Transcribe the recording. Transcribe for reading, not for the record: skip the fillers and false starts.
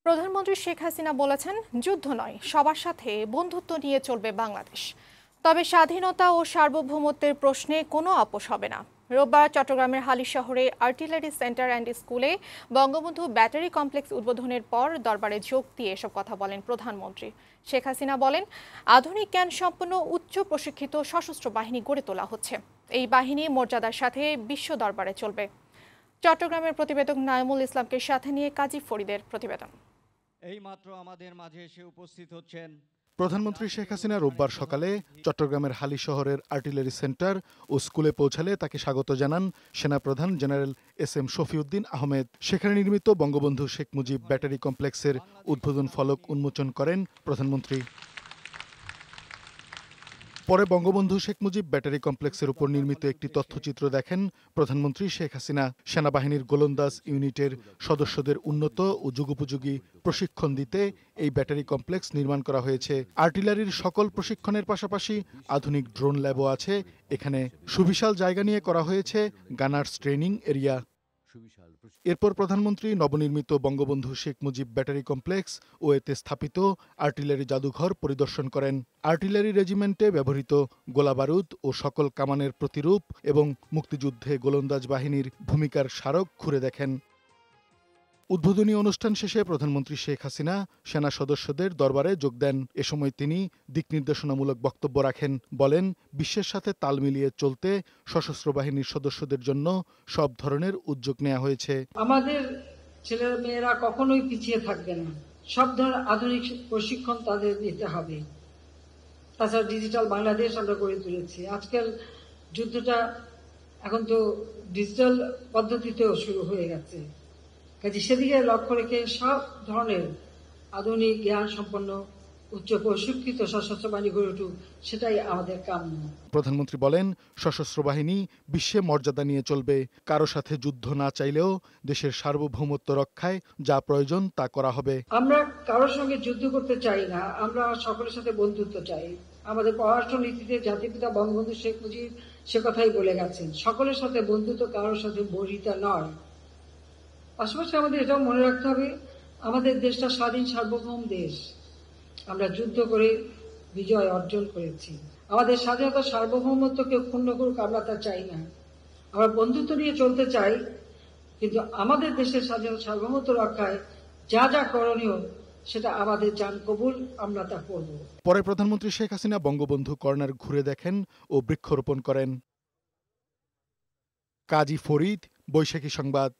প্রধানমন্ত্রী শেখ হাসিনা বলেছেন, যুদ্ধ নয়, সবার সাথে বন্ধুত্ব নিয়ে চলবে বাংলাদেশ। তবে স্বাধীনতা ও সার্বভৌমত্বের প্রশ্নে কোনো আপোষ হবে না। রোববার চট্টগ্রামের হালি শহরে আর্টিলারি সেন্টার অ্যান্ড স্কুলে বঙ্গবন্ধু ব্যাটারি কমপ্লেক্স উদ্বোধনের পর দরবারে যোগ দিয়ে এসব কথা বলেন প্রধানমন্ত্রী। শেখ হাসিনা বলেন, আধুনিক জ্ঞান সম্পন্ন উচ্চ প্রশিক্ষিত সশস্ত্র বাহিনী গড়ে তোলা হচ্ছে। এই বাহিনী মর্যাদার সাথে বিশ্ব দরবারে চলবে। চট্টগ্রামের প্রতিবেদক নাইমুল ইসলামকে সাথে নিয়ে কাজী ফরিদের প্রতিবেদন। এইমাত্র আমাদের মাঝে এসে উপস্থিত হচ্ছেন প্রধানমন্ত্রী শেখ হাসিনা রোববার সকালে চট্টগ্রামের হালি শহরের আর্টিলারি সেন্টার ও স্কুলে পৌঁছালে তাকে স্বাগত জানান সেনাপ্রধান জেনারেল এস.এম. শফিউদ্দিন আহমেদ। সেখানে নির্মিত বঙ্গবন্ধু শেখ মুজিব ব্যাটারি কমপ্লেক্সের উদ্বোধন ফলক উন্মোচন করেন প্রধানমন্ত্রী। পরে বঙ্গবন্ধু শেখ মুজিব ব্যাটারি কমপ্লেক্সের উপর নির্মিত একটি তথ্যচিত্র দেখেন প্রধানমন্ত্রী শেখ হাসিনা। সেনাবাহিনীর গোলন্দাজ ইউনিটের সদস্যদের উন্নত ও যুগোপযোগী প্রশিক্ষণ দিতে এই ব্যাটারি কমপ্লেক্স নির্মাণ করা হয়েছে। আর্টিলারির সকল প্রশিক্ষণের পাশাপাশি আধুনিক ড্রোন ল্যাবও আছে এখানে। সুবিশাল জায়গা নিয়ে করা হয়েছে গানার্স ট্রেনিং এরিয়া। এরপর প্রধানমন্ত্রী নবনির্মিত বঙ্গবন্ধু শেখ মুজিব ব্যাটারি কমপ্লেক্স ও এতে স্থাপিত আর্টিলারি জাদুঘর পরিদর্শন করেন। আর্টিলারি রেজিমেন্টে ব্যবহৃত গোলাবারুদ ও সকল কামানের প্রতিরূপ এবং মুক্তিযুদ্ধে গোলন্দাজ বাহিনীর ভূমিকার স্মারক ঘুরে দেখেন। উদ্বোধনী অনুষ্ঠান শেষে প্রধানমন্ত্রী শেখ হাসিনা সেনা সদস্যদের দরবারে যোগ দেন। এ সময় তিনি দিক নির্দেশনামূলক বক্তব্য রাখেন। বলেন, বিশ্বের সাথে তাল মিলিয়ে চলতে সশস্ত্র বাহিনীর সদস্যদের জন্য সব ধরনের উদ্যোগ নেওয়া হয়েছে। আমাদের ছেলেমেয়েরা কখনোই পিছিয়ে থাকবে না। সব ধরনের আধুনিক প্রশিক্ষণ তাদের নিতে হবে। তাছাড়া ডিজিটাল বাংলাদেশ আমরা গড়ে তুলেছি। আজকাল যুদ্ধটা এখন তো ডিজিটাল পদ্ধতিতেও শুরু হয়ে গেছে। কাজে সেদিকে লক্ষ্য রেখে সব ধরনের আধুনিক জ্ঞান সম্পন্ন উচ্চ প্রশিক্ষিত সশস্ত্র বাহিনী গড়ে উঠুক, সেটাই আমাদের কাম্য। প্রধানমন্ত্রী বলেন, সশস্ত্র বাহিনী বিশ্বে মর্যাদা নিয়ে চলবে। কারো সাথে যুদ্ধ না চাইলেও দেশের সার্বভৌমত্ব রক্ষায় যা প্রয়োজন তা করা হবে। আমরা কারোর সঙ্গে যুদ্ধ করতে চাই না, আমরা সকলের সাথে বন্ধুত্ব চাই। আমাদের পররাষ্ট্র নীতিতে জাতিপিতা বঙ্গবন্ধু শেখ মুজিব সে কথাই বলে গেছেন, সকলের সাথে বন্ধুত্ব, কারোর সাথে বৈরিতা নয়। পাশাপাশি আমাদের এটাও মনে রাখতে হবে, আমাদের দেশটা স্বাধীন সার্বভৌম দেশ। আমরা যুদ্ধ করে বিজয় অর্জন করেছি। আমাদের স্বাধীনতা সার্বভৌমত্বকে ক্ষুণ্ণ করুক, আমরা তা চাই না। আমরা বন্ধুত্ব নিয়ে চলতে চাই, কিন্তু আমাদের দেশের স্বাধীনতা সার্বভৌমত্ব রক্ষায় যা যা করণীয় সেটা আমাদের জান কবুল, আমরা তা করব। পরে প্রধানমন্ত্রী শেখ হাসিনা বঙ্গবন্ধু কর্নার ঘুরে দেখেন ও বৃক্ষরোপণ করেন। কাজী ফরিদ, বৈশাখী সংবাদ।